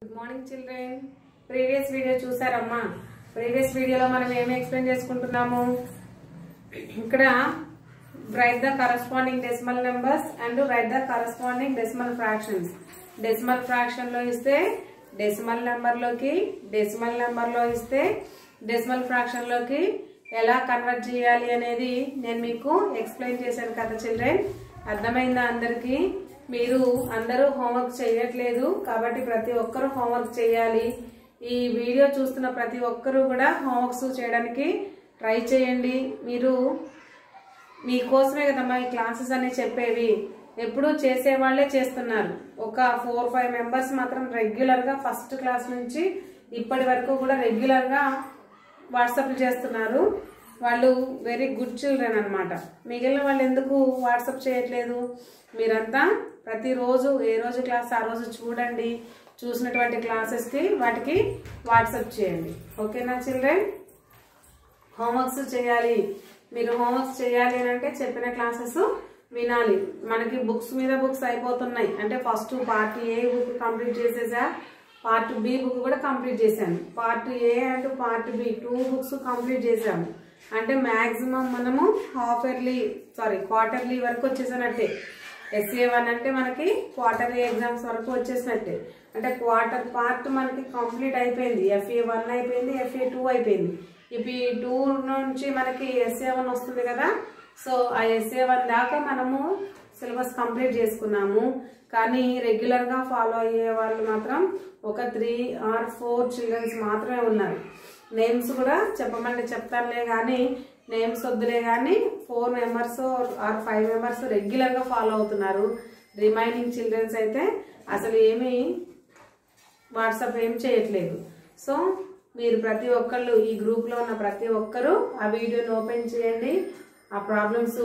Good morning children. Previous video చూసారమ్మా. Previous వీడియోలో మనం ఏమి ఎక్స్ప్లెయిన్ చేసుకుంటున్నాము, ఇక్కడ write the corresponding decimal numbers and write the corresponding decimal fractions. Decimal fraction లో ఇస్తే డెసిమల్ నెంబర్ లోకి, డెసిమల్ నెంబర్ లో ఇస్తే డెసిమల్ ఫ్రాక్షన్ లోకి ఎలా కన్వర్ట్ చేయాలి అనేది నేను మీకు ఎక్స్ప్లెయిన్ చేశాను కదా చిల్డ్రన్. అర్థమైందా అందరికి? మీరు అందరూ హోంవర్క్ చేయట్లేదు కాబట్టి ప్రతి ఒక్కరూ హోంవర్క్ చేయాలి. ఈ వీడియో చూస్తున్న ప్రతి ఒక్కరూ కూడా హోంవర్క్స్ చేయడానికి ట్రై చేయండి. మీరు మీకోసమే కదమ్మా ఈ క్లాసెస్ అన్ని చెప్పేవి. ఎప్పుడు చేసేవాళ్లే చేస్తున్నారు. ఒక 4-5 మెంబర్స్ మాత్రం రెగ్యులర్ గా ఫస్ట్ క్లాస్ నుంచి ఇప్పటి వరకు కూడా రెగ్యులర్ గా వాట్సాప్ చేస్తున్నారు. వాళ్ళు వెరీ గుడ్ చిల్డ్రన్ అన్నమాట. మిగిలిన వాళ్ళు ఎందుకు వాట్సాప్ చేయట్లేదు? మీరంతా ప్రతిరోజు ఏ రోజు క్లాస్ ఆ రోజు చూడండి. చూసినటువంటి క్లాసెస్ కి వాటికి వాట్సాప్ చేయండి. ఓకేనా చిల్డ్రన్? హోంవర్క్స్ చేయాలి. మీరు హోంవర్క్స్ చేయాలి అంటే చెప్పిన క్లాసెస్ వినాలి. మనకి బుక్స్ మీద బుక్స్ అయిపోతున్నాయి. అంటే first part A book complete చేసేసా, పార్ట్ బి బుక్ కూడా కంప్లీట్ చేశాను. Part A and part B 2 books complete చేశాము. అంటే మ్యాక్సిమం మనము క్వార్టర్లీ వరకు వచ్చేసినట్టే. SA1 అంటే మనకి క్వార్టర్లీ ఎగ్జామ్స్ వరకు వచ్చేసినట్టే. అంటే క్వార్టర్ పార్ట్ మనకి కంప్లీట్ అయిపోయింది. FA1 అయిపోయింది, FA2 అయిపోయింది. ఇప్పుడు ఈ 2 నుంచి మనకి SA1 వస్తుంది కదా. సో ఆ SA1 దాకా మనము సిలబస్ కంప్లీట్ చేసుకున్నాము. కానీ రెగ్యులర్ గా ఫాలో అయ్యే వాళ్ళు మాత్రం ఒక 3 or 4 చిల్డ్రన్స్ మాత్రమే ఉన్నారు. నేమ్స్ కూడా చెప్పమంటే చెప్తానులే కానీ నేమ్స్ వద్దులే కానీ 4 మెంబర్స్ ఆర్ 5 మెంబర్స్ రెగ్యులర్ గా ఫాలో అవుతున్నారు. రిమైనింగ్ చిల్డ్రన్స్ అయితే అసలు ఏమీ వాట్సాప్ ఏం చేయట్లేదు. సో మీరు ప్రతి ఒక్కళ్ళు ఈ గ్రూప్ లో ఉన్న ప్రతి ఒక్కరు ఆ వీడియోని ఓపెన్ చేయండి. ఆ ప్రాబ్లమ్స్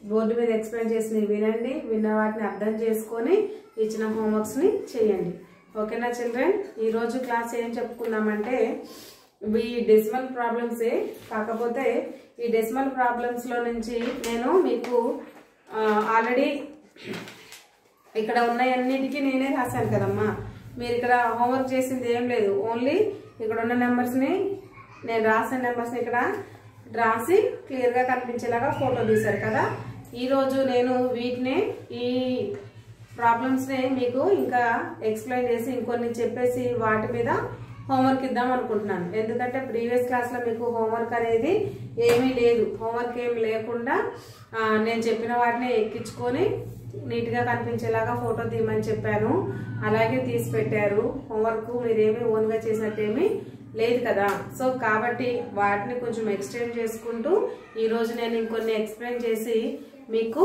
బోర్డు మీద ఎక్స్ప్లెయిన్ చేసి వినండి. విన్న వాటిని అర్థం చేసుకొని ఇచ్చిన హోంవర్క్స్ ని చేయండి. ఓకేనా చిల్డ్రన్? ఈ రోజు క్లాస్ ఏం చెప్పుకున్నామంటే ఈ డెసిమల్ ప్రాబ్లమ్సే. కాకపోతే ఈ డెసిమల్ ప్రాబ్లమ్స్ లో నుంచి నేను మీకు ఆల్రెడీ ఇక్కడ ఉన్నాయన్నిటికీ నేనే రాశాను కదమ్మా. మీరు ఇక్కడ హోంవర్క్ చేసింది ఏం లేదు. ఓన్లీ ఇక్కడ ఉన్న నెంబర్స్ ని, నేను రాసిన నెంబర్స్ ని ఇక్కడ రాసి క్లియర్ గా కనిపించేలాగా ఫోటో తీశారు కదా. ఈ రోజు నేను వీటిని, ఈ ప్రాబ్లమ్స్ ని మీకు ఇంకా ఎక్స్ప్లెయిన్ చేసి ఇంకొన్ని చెప్పేసి వాటి మీద హోంవర్క్ ఇద్దాం అనుకుంటున్నాను. ఎందుకంటే ప్రీవియస్ క్లాస్ లో మీకు హోంవర్క్ అనేది ఏమీ లేదు. హోంవర్క్ ఏమి లేకుండా నేను చెప్పిన వాటిని ఎక్కించుకొని నీట్ గా కనిపించేలాగా ఫోటో తీయమని చెప్పాను. అలాగే తీసి పెట్టారు. హోంవర్క్ మీరేమీ ఓన్ గా చేసినట్టేమీ లేదు కదా. సో కాబట్టి వాటిని కొంచెం ఎక్స్టెండ్ చేసుకుంటూ ఈ రోజు నేను ఇంకొన్ని ఎక్స్ప్లెయిన్ చేసి మీకు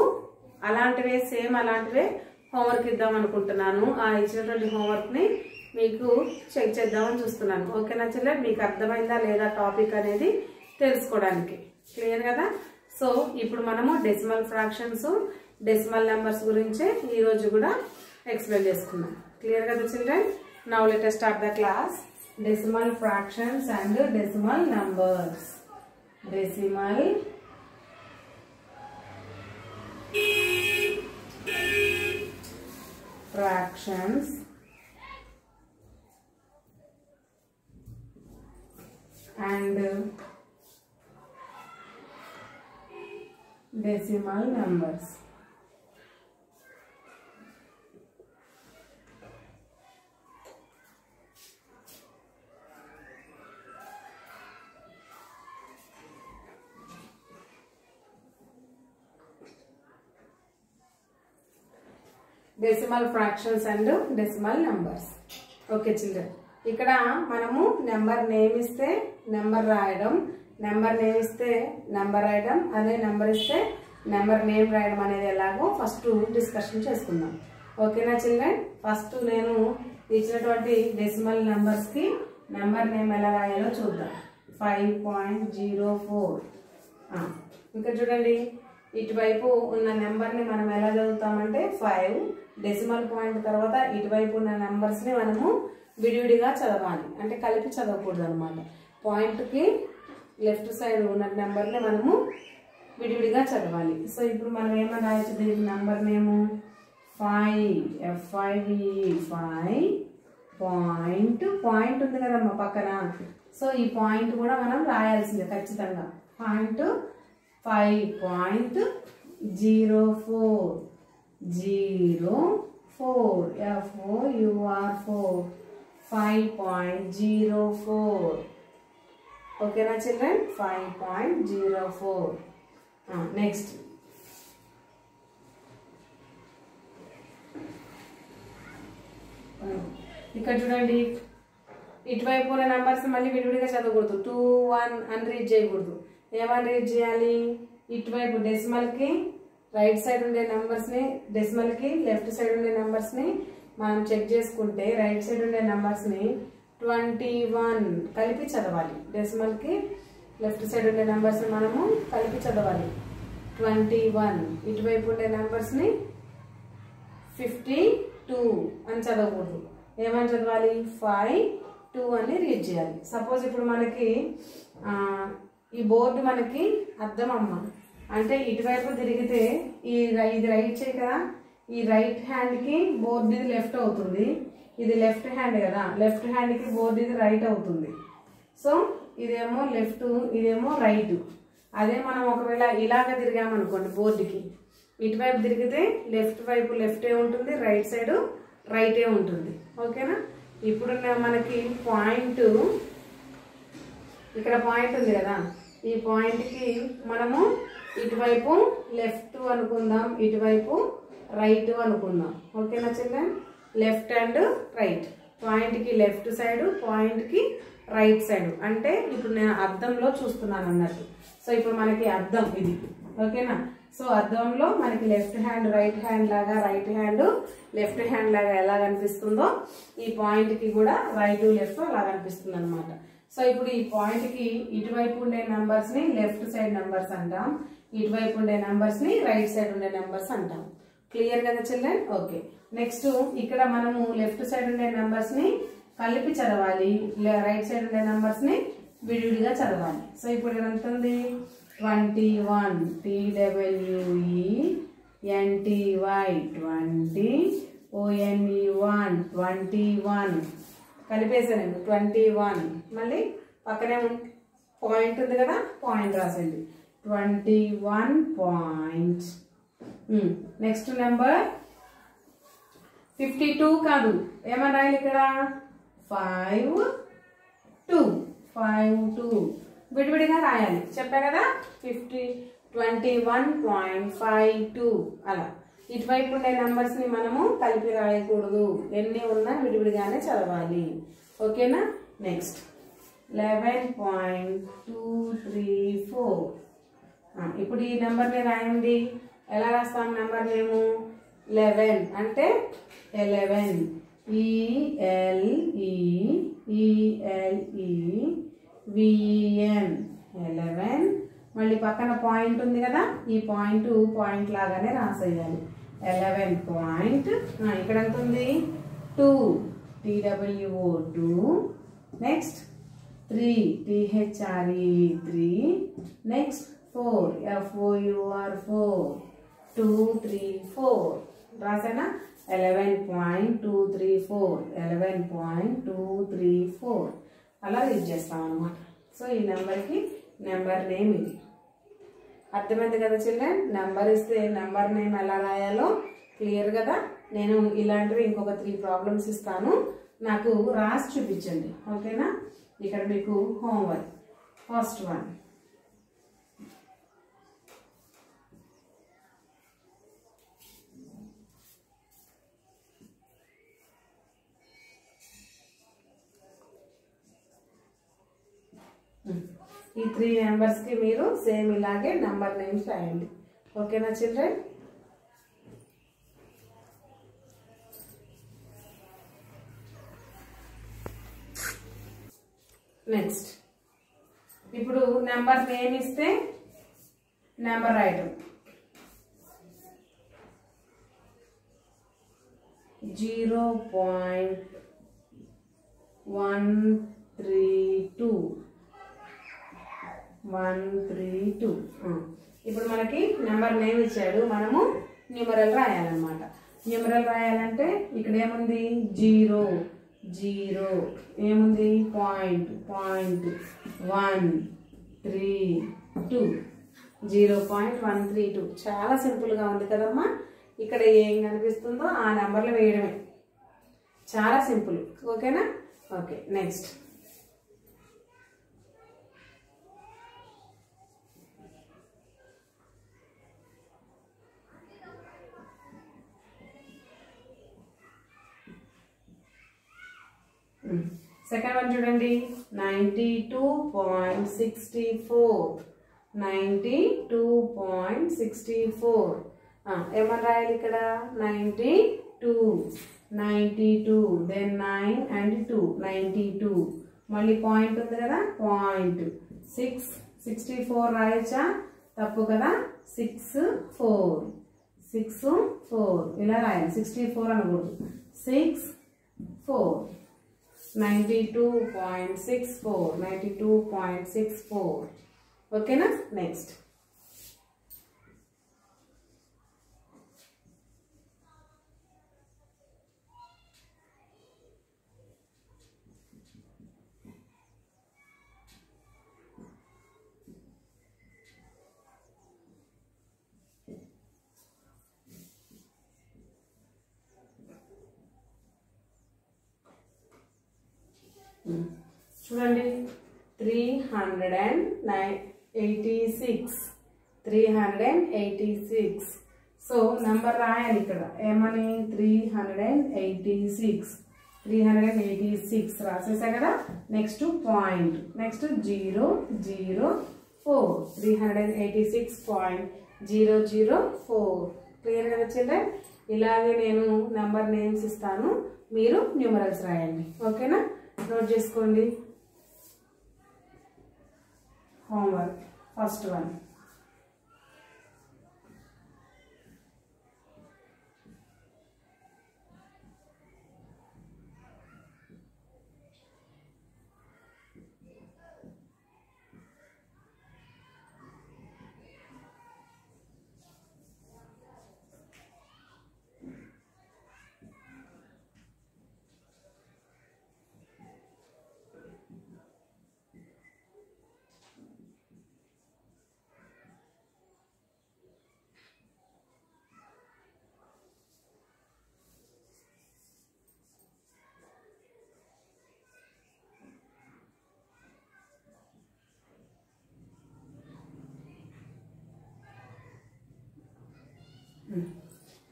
అలాంటివే సేమ్ అలాంటివే హోంవర్క్ ఇద్దాం అనుకుంటున్నాను. ఆ ఇచ్చినటువంటి హోంవర్క్ ని మీకు చెక్ చేద్దామని చూస్తున్నాను. ఓకేనా చిల్డ్రన్? మీకు అర్థమైందా లేదా టాపిక్ అనేది తెలుసుకోవడానికి. క్లియర్ కదా? సో ఇప్పుడు మనము డెసిమల్ ఫ్రాక్షన్స్, డెసిమల్ నెంబర్స్ గురించి ఈ రోజు కూడా ఎక్స్ప్లెయిన్ చేసుకున్నాం. క్లియర్ కదా children? Now let us start the class. Decimal fractions and decimal numbers. Decimal fractions and decimal numbers. Decimal fractions and decimal numbers. Okay children, ఇక్కడ మనము నెంబర్ నేమ్ ఇస్తే number రాయడం, నెంబర్ నేమ్ ఇస్తే number రాయడం, అదే number ఇస్తే number name రాయడం అనేది ఎలాగో ఫస్ట్ డిస్కషన్ చేసుకుందాం. ఓకేనా చిల్డ్రన్? ఫస్ట్ నేను ఇచ్చినటువంటి డెసిమల్ నెంబర్స్ కి నెంబర్ నేమ్ ఎలా రాయాలో చూద్దాం. 5.04. ఇక్కడ చూడండి, ఇటువైపు ఉన్న నెంబర్ ని మనం ఎలా చదువుతామంటే 5. డెసిమల్ పాయింట్ తర్వాత ఇటువైపు ఉన్న నెంబర్స్ ని మనము విడివిడిగా చదవాలి. అంటే కలిపి చదవకూడదు అనమాట. పాయింట్ కి లెఫ్ట్ సైడ్ ఉన్న నెంబర్ ని మనము విడివిడిగా చదవాలి. సో ఇప్పుడు మనం ఏమన్నా రాయొచ్చు దీనికి నెంబర్ నేము 5, F5, 5 పాయింట్ పాయింట్ ఉంది కదమ్మా పక్కన. సో ఈ పాయింట్ కూడా మనం రాయాల్సిందే ఖచ్చితంగా. Point 5.0404 FOUR 5.04. ఓకేనా చిల్డ్రన్? 5.04. నెక్స్ట్ ఇక్కడ చూడండి, ఇటువైపు ఉన్న నెంబర్స్ మళ్ళీ విడివిడిగా చదవకూడదు. 2, 1 అని రీడ్ చేయకూడదు. ఏమని రీడ్ చేయాలి? ఇటువైపు డెసిమల్కి రైట్ సైడ్ ఉండే నెంబర్స్ని, డెసిమల్కి లెఫ్ట్ సైడ్ ఉండే నెంబర్స్ని మనం చెక్ చేసుకుంటే రైట్ సైడ్ ఉండే నెంబర్స్ని 21 కలిపి చదవాలి. డెసిమల్కి లెఫ్ట్ సైడ్ ఉండే నెంబర్స్ని మనము కలిపి చదవాలి. 21. ఇటువైపు ఉండే నెంబర్స్ని 52 అని చదవకూడదు. ఏమని చదవాలి? 5, 2 అని రీడ్ చేయాలి. సపోజ్ ఇప్పుడు మనకి ఈ బోర్డు మనకి అర్థం అమ్మ అంటే ఇటువైపు తిరిగితే ఇది రైట్ చేయి కదా, ఈ రైట్ హ్యాండ్కి బోర్డు ఇది లెఫ్ట్ అవుతుంది. ఇది లెఫ్ట్ హ్యాండ్ కదా, లెఫ్ట్ హ్యాండ్కి బోర్డు ఇది రైట్ అవుతుంది. సో ఇదేమో లెఫ్ట్, ఇదేమో రైట్. అదే మనం ఒకవేళ ఇలాగ తిరిగామనుకోండి బోర్డుకి, ఇటువైపు తిరిగితే లెఫ్ట్ వైపు లెఫ్టే ఉంటుంది, రైట్ సైడ్ రైటే ఉంటుంది. ఓకేనా? ఇప్పుడు మనకి పాయింట్, ఇక్కడ పాయింట్ ఉంది కదా, ఈ పాయింట్కి మనము ఇటువైపు లెఫ్ట్ అనుకుందాం, ఇటువైపు రైట్ అనుకుందాం. ఓకేనా చిల్డ్రన్? Left and right. పాయింట్కి లెఫ్ట్ సైడ్, పాయింట్కి రైట్ సైడ్. అంటే ఇప్పుడు నేను అద్దంలో చూస్తున్నాను అన్నట్టు. సో ఇప్పుడు మనకి అద్దం ఇది. ఓకేనా? సో అద్దంలో మనకి లెఫ్ట్ హ్యాండ్ రైట్ హ్యాండ్ లాగా, రైట్ హ్యాండ్ లెఫ్ట్ హ్యాండ్ లాగా ఎలా కనిపిస్తుందో ఈ పాయింట్కి కూడా రైట్ లెఫ్ట్ అలా కనిపిస్తుంది అనమాట. సో ఇప్పుడు ఈ పాయింట్కి ఇటువైపు ఉండే నెంబర్స్ని లెఫ్ట్ సైడ్ నెంబర్స్ అంటాం, ఇటువైపు ఉండే నెంబర్స్ని రైట్ సైడ్ ఉండే నెంబర్స్ అంటాం. క్లియర్ కదా చిల్డ్రన్? ఓకే. నెక్స్ట్ ఇక్కడ మనము లెఫ్ట్ సైడ్ ఉండే నెంబర్స్ని కలిపి చదవాలి, రైట్ సైడ్ ఉండే నెంబర్స్ని విడివిడిగా చదవాలి. సో ఇప్పుడు ఎంత ఉంది? 21 TWENTY 20 ONE 21 కలిపేసానండి. 21 మళ్ళీ పక్కనే పాయింట్ ఉంది కదా, పాయింట్ రాసండి. 21 పాయింట్. నెక్స్ట్ నెంబర్ 52 కాదు, ఏమని రాయాలి ఇక్కడ? 52 విడివిడిగా రాయాలి. చెప్పా కదా, 21.52 అలా. ఇటువైపు ఉండే నెంబర్స్ని మనము కలిపి రాయకూడదు, ఎన్ని ఉన్నా విడివిడిగానే చదవాలి. ఓకేనా? నెక్స్ట్ 11.234. ఇప్పుడు ఈ నెంబర్ని రాయండి. ఎలా రాస్తాం నెంబర్ మేము? 11 అంటే 11 ELEVEN 11. మళ్ళీ పక్కన పాయింట్ ఉంది కదా, ఈ పాయింట్ లాగానే రాసేయాలి. 11 పాయింట్. ఇక్కడ ఎంత ఉంది? 2 TWO 2. Next 3 THRE 3. Next 4 FOUR 4. 2 3 4 రాసేనా? 11.234 11.234 అలా రీడ్ చేస్తాం అన్నమాట. సో ఈ నెంబర్కి నెంబర్ నేమ్ ఇది. అర్థమైంది కదా చిల్డ్రన్? నెంబర్ ఇస్తే నెంబర్ నేమ్ ఎలా రాయాలో క్లియర్ కదా. నేను ఇలాంటివి ఇంకొక 3 ప్రాబ్లమ్స్ ఇస్తాను, నాకు రాసి చూపించండి. ఓకేనా? ఇక్కడ మీకు హోంవర్క్. ఫస్ట్ వన్, ఈ 3 నెంబర్స్కి మీరు సేమ్ ఇలాగే నెంబర్ నేమ్స్ రాయండి. ఓకేనా చిల్డ్రన్? నెక్స్ట్ ఇప్పుడు నెంబర్ నేమ్ ఇస్తే నెంబర్ రాయడం. 0.132 132. ఇప్పుడు మనకి నెంబర్ నేమ్ ఇచ్చాడు, మనము న్యూమరల్ రాయాలన్నమాట. న్యూమరల్ రాయాలంటే ఇక్కడ ఏముంది? 0 0 ఏముంది పాయింట్ 132 0.132 చాలా సింపుల్గా ఉంది కదమ్మా. ఇక్కడ ఏం కనిపిస్తుందో ఆ నెంబర్లు వేయడమే, చాలా సింపుల్. ఓకేనా? ఓకే, నెక్స్ట్ సెకండ్ వన్ చూడండి. 92.64 ఏమని రాయాలి ఇక్కడ? 92 దెన్ 9 and 2 92 మళ్ళీ పాయింట్ ఉంది కదా, పాయింట్ 64 రాయచ్చా? తప్పు కదా, 64 ఇలా రాయాలి. 64 అనకూడదు, 64 92.64 ఓకేనా? నెక్స్ట్ చూడండి. 386 సో నెంబర్ రాయాలి ఇక్కడ ఏమని? 386 రాసేసా కదా. నెక్స్ట్ పాయింట్, నెక్స్ట్ 004 386.004 క్లియర్ కదా చిల్డ్రన్? ఇలాగే నేను నెంబర్ నేమ్స్ ఇస్తాను, మీరు న్యూమరల్స్ రాయండి. ఓకేనా? నోట్ చేసుకోండి. Homework first one.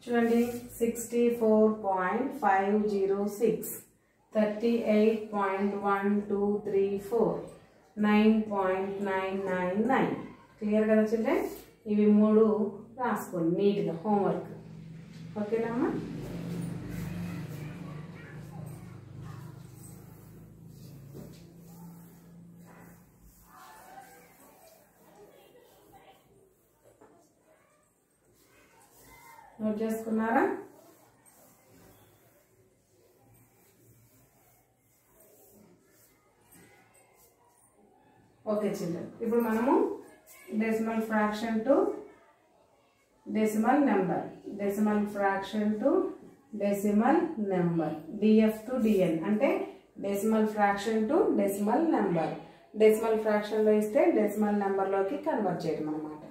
చూడండి. 64.506 38.1234 9.999 క్లియర్ కదా చిల్డ్రన్? ఇవి 3 రాసుకోండి నీట్గా హోంవర్క్. ఓకేనమ్మా? నోట్ చేసుకున్నారా? ఓకే చిల్డ్రన్, ఇప్పుడు మనము decimal fraction to decimal number, DF to DN అంటే decimal fraction to decimal number. Decimal ఫ్రాక్షన్లో ఇస్తే డెసిమల్ నెంబర్లోకి కన్వర్ట్ చేయడం అన్నమాట.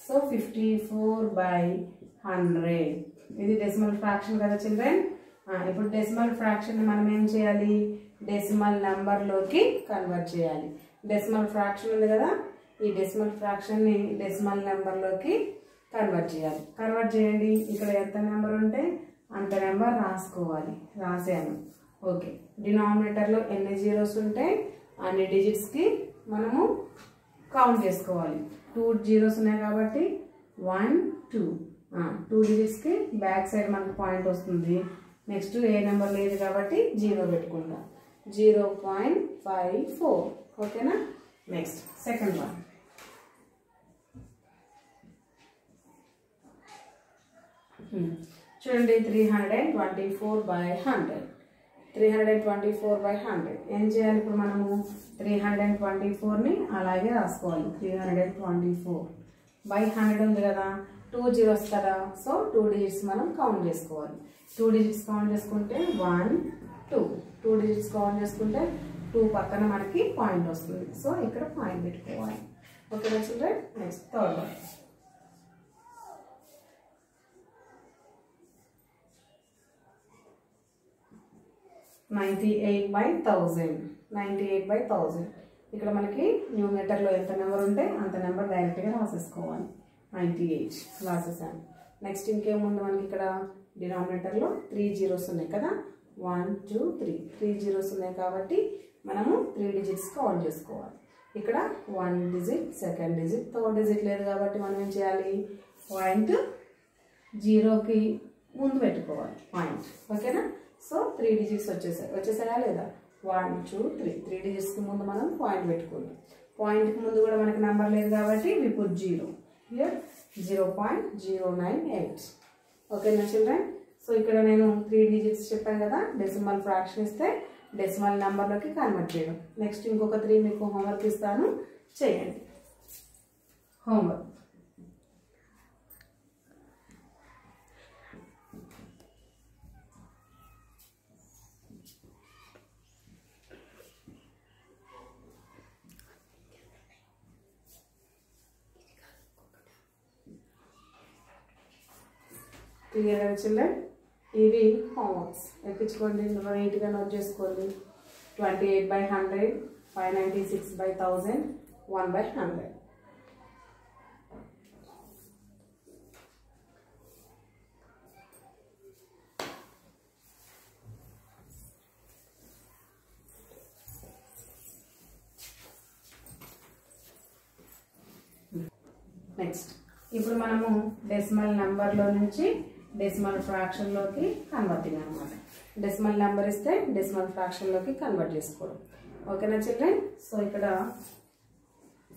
సో 54/100 ఇది డెసిమల్ ఫ్రాక్షన్ కదా చిల్డ్రన్? ఇప్పుడు డెసిమల్ ఫ్రాక్షన్ మనం ఏం చేయాలి? డెసిమల్ నెంబర్లోకి కన్వర్ట్ చేయాలి. డెసిమల్ ఫ్రాక్షన్ ఉంది కదా, ఈ డెసిమల్ ఫ్రాక్షన్ని డెసిమల్ నెంబర్లోకి కన్వర్ట్ చేయాలి. కన్వర్ట్ చేయండి. ఇక్కడ ఎంత నెంబర్ ఉంటే అంత నెంబర్ రాసుకోవాలి. రాసాను. ఓకే, డినామినేటర్లో ఎన్ని జీరోస్ ఉంటే అన్ని డిజిట్స్కి మనము కౌంట్ చేసుకోవాలి. 2 జీరోస్ ఉన్నాయి కాబట్టి 1 2 2 డిజిట్స్కి బ్యాక్ సైడ్ మనకు పాయింట్ వస్తుంది. నెక్స్ట్ ఏ నెంబర్ లేదు కాబట్టి 0 పెట్టుకుంటాం. 0.54 ఓకేనా? Next second one. చూడండి 324/100 324/100 ఏం చేయాలి? ఇప్పుడు మనము 324ని అలాగే రాసుకోవాలి. 324/100 ఉంది కదా, 2 జీరోస్ కదా, సో 2 డిజిట్స్ మనం కౌంట్ చేసుకోవాలి. 2 డిజిట్స్ కౌంట్ చేసుకుంటే 1 2 2 డిజిట్స్ కౌంట్ చేసుకుంటే 2 పక్కన మనకి పాయింట్ వస్తుంది. సో ఇక్కడ పాయింట్ పెట్టుకోవాలి. ఓకేనా చిల్డ్రన్? Next third one. 98/1000. 98/1000. ఇక్కడ మనకి న్యూమరేటర్లో ఎంత నెంబర్ ఉంటే అంత నెంబర్ డైరెక్ట్గా రాసేసుకోవాలి. 98 రాసేసాను. నెక్స్ట్ ఇంకేముంది మనకి ఇక్కడ డినామినేటర్లో 3 జీరోస్ ఉన్నాయి కదా, 1 2 3 3 జీరోస్ ఉన్నాయి కాబట్టి మనము 3 డిజిట్స్ కౌంట్ చేసుకోవాలి. ఇక్కడ 1 digit, second digit, third digit లేదు కాబట్టి మనం ఏం చేయాలి, పాయింట్ జీరోకి ముందు పెట్టుకోవాలి పాయింట్. ఓకేనా? సో 3 డిజిట్స్ వచ్చేసాయా లేదా, 1 2 3 3 డిజిట్స్కి ముందు మనం పాయింట్ పెట్టుకుందాం. పాయింట్కి ముందు కూడా మనకి నెంబర్ లేదు కాబట్టి వి పుట్ 0 హియర్, 0.098. ఓకేనా చిల్డ్రన్? సో ఇక్కడ నేను 3 డిజిట్స్ చెప్పాను కదా, డెసిమల్ ఫ్రాక్షన్ ఇస్తే డెసిమల్ నెంబర్లోకి కన్వర్ట్ చేయడం. నెక్స్ట్ ఇంకొక 3 మీకు హోంవర్క్ ఇస్తాను, చేయండి. హోంవర్క్ క్లియర్ గా చిల్డ్రన్? ఇవి హోంవర్క్స్ ఎక్కించుకోండి, నీట్గా నోట్ చేసుకోండి. 28/100, 596/1000, 1/100. నెక్స్ట్ ఇప్పుడు మనము డెసిమల్ నెంబర్లో నుంచి డెసిమల్ ఫ్రాక్షన్లోకి కన్వర్టింగ్ అనమాట. డెసిమల్ నెంబర్ ఇస్తే డెసిమల్ ఫ్రాక్షన్లోకి కన్వర్ట్ చేసుకోవడం. ఓకేనా చిల్డ్రన్? సో ఇక్కడ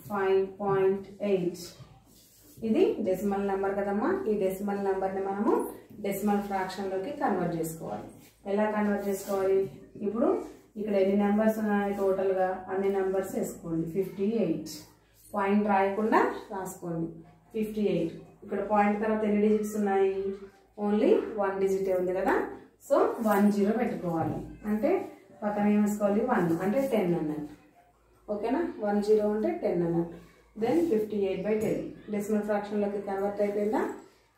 5.8 ఇది డెసిమల్ నెంబర్ కదమ్మా. ఈ డెసిమల్ నెంబర్ని మనము డెసిమల్ ఫ్రాక్షన్లోకి కన్వర్ట్ చేసుకోవాలి. ఎలా కన్వర్ట్ చేసుకోవాలి? ఇప్పుడు ఇక్కడ ఎన్ని నెంబర్స్ ఉన్నాయి టోటల్గా అన్ని నెంబర్స్ వేసుకోండి. 58 పాయింట్ రాయకుండా రాసుకోండి. 58 ఇక్కడ పాయింట్ తర్వాత ఎన్ని డిజిట్స్ ఉన్నాయి, ఓన్లీ 1 డిజిటే ఉంది కదా. సో 10 పెట్టుకోవాలి. అంటే పక్కన ఏం వేసుకోవాలి, 1 అంటే 10 అన్నట్టు. ఓకేనా? 10 అంటే 10 అన్నట్టు. దెన్ 58/10 డెసిమల్ ఫ్రాక్షన్లోకి కన్వర్ట్ అయిపోయిందా?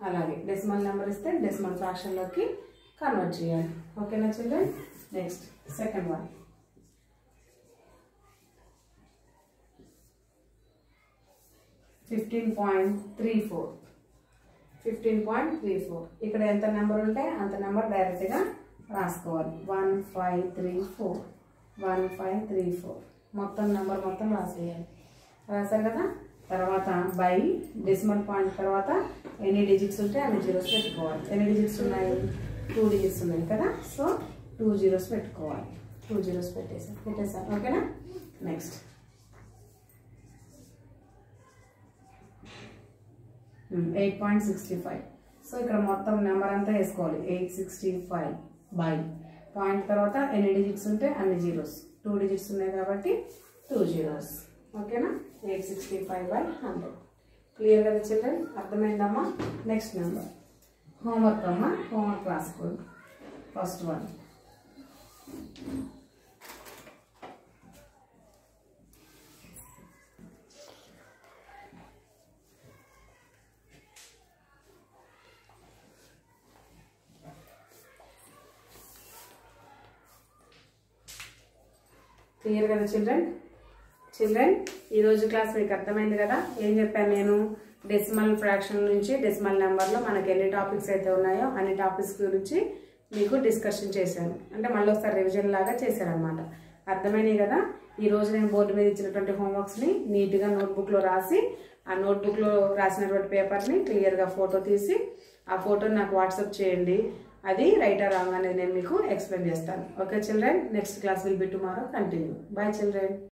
అలాగే డెసిమల్ నెంబర్ ఇస్తే డెసిమల్ ఫ్రాక్షన్లోకి కన్వర్ట్ చేయాలి. ఓకేనా చిల్డ్రన్? Next second one. 15.34. 15.34 ఇక్కడ ఎంత నెంబర్ ఉంటే అంత నెంబర్ డైరెక్ట్గా రాసుకోవాలి. 1534 1534 మొత్తం నెంబర్ మొత్తం రాసేయాలి. రాశారు కదా. తర్వాత బై డెసిమల్ పాయింట్ తర్వాత ఎన్ని డిజిట్స్ ఉంటే అన్ని జీరోస్ పెట్టుకోవాలి. ఎన్ని డిజిట్స్ ఉన్నాయి, 2 డిజిట్స్ ఉన్నాయి కదా. సో 2 జీరోస్ పెట్టుకోవాలి. 2 జీరోస్ పెట్టేసాను. ఓకేనా? నెక్స్ట్ 8.65. సో ఇక్కడ మొత్తం నెంబర్ అంతా వేసుకోవాలి. 865 బై పాయింట్ తర్వాత ఎన్ని డిజిట్స్ ఉంటే అన్ని జీరోస్. 2 డిజిట్స్ ఉన్నాయి కాబట్టి 2 జీరోస్. ఓకేనా? 865/100. క్లియర్ కదా చిల్డ్రన్? అర్థమైందమ్మా? నెక్స్ట్ నెంబర్ హోంవర్క్ అమ్మా. హోంవర్క్ రాసుకోండి. First one. క్లియర్ కదా చిల్డ్రన్? ఈరోజు క్లాస్ మీకు అర్థమైంది కదా. ఏం చెప్పాను నేను, డెసిమల్ ఫ్రాక్షన్ నుంచి డెసిమల్ నెంబర్లో మనకి ఎన్ని టాపిక్స్ అయితే ఉన్నాయో అన్ని టాపిక్స్ గురించి మీకు డిస్కషన్ చేశాను. అంటే మళ్ళీ ఒకసారి రివిజన్ లాగా చేశాను అనమాట. అర్థమైనాయి కదా. ఈరోజు నేను బోర్డు మీద ఇచ్చినటువంటి హోంవర్క్స్ని నీట్గా నోట్బుక్లో రాసి ఆ నోట్బుక్లో రాసినటువంటి పేపర్ని క్లియర్గా ఫోటో తీసి ఆ ఫోటోని నాకు వాట్సాప్ చేయండి. అది రైట్ ఆర్ రాంగ్ అనేది నేను మీకు ఎక్స్ప్లెయిన్ చేస్తాను. Okay children? Next class will be tomorrow. Continue. By children.